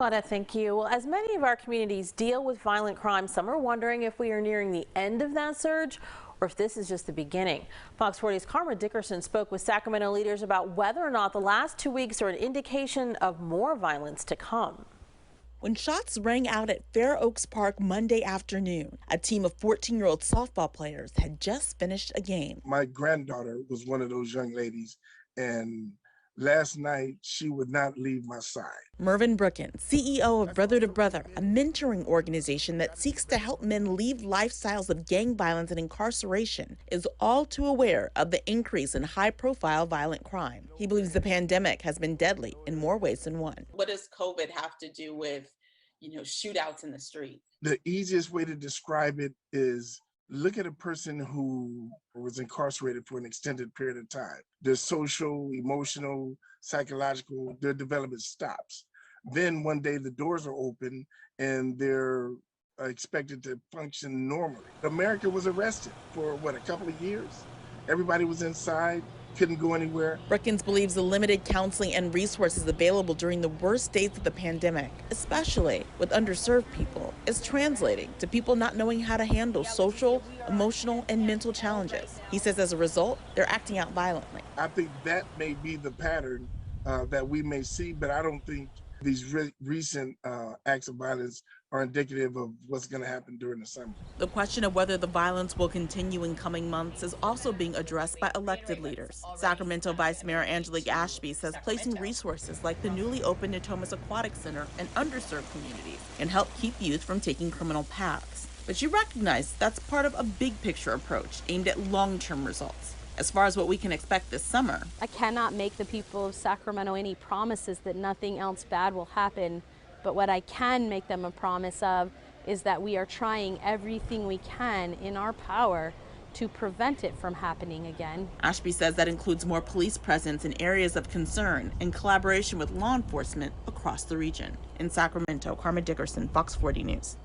Claudette, thank you. Well, as many of our communities deal with violent crime, some are wondering if we are nearing the end of that surge or if this is just the beginning. Fox 40's Karma Dickerson spoke with Sacramento leaders about whether or not the last 2 weeks are an indication of more violence to come. When shots rang out at Fair Oaks Park Monday afternoon, a team of 14-year-old softball players had just finished a game. My granddaughter was one of those young ladies, and last night she would not leave my side. Mervyn Brookins, CEO of Brother to Brother, a mentoring organization that seeks to help men leave lifestyles of gang violence and incarceration, is all too aware of the increase in high-profile violent crime. He believes the pandemic has been deadly in more ways than one. What does COVID have to do with, shootouts in the street? The easiest way to describe it is look at a person who was incarcerated for an extended period of time. Their social, emotional, psychological, their development stops. Then one day the doors are open and they're expected to function normally. America was arrested for a couple of years. Everybody was inside, couldn't go anywhere. Brookins believes the limited counseling and resources available during the worst days of the pandemic, especially with underserved people, is translating to people not knowing how to handle social, emotional, and mental challenges. He says as a result, they're acting out violently. I think that may be the pattern that we may see, but I don't think these recent acts of violence are indicative of what's going to happen during the summer. The question of whether the violence will continue in coming months is also being addressed by elected leaders. Sacramento Vice Mayor Angelique Ashby says placing resources like the newly opened Natomas Aquatic Center in underserved communities can help keep youth from taking criminal paths. But she recognized that's part of a big picture approach aimed at long-term results. As far as what we can expect this summer, I cannot make the people of Sacramento any promises that nothing else bad will happen, but what I can make them a promise of is that we are trying everything we can in our power to prevent it from happening again. Ashby says that includes more police presence in areas of concern and collaboration with law enforcement across the region. In Sacramento, Karma Dickerson, Fox 40 News.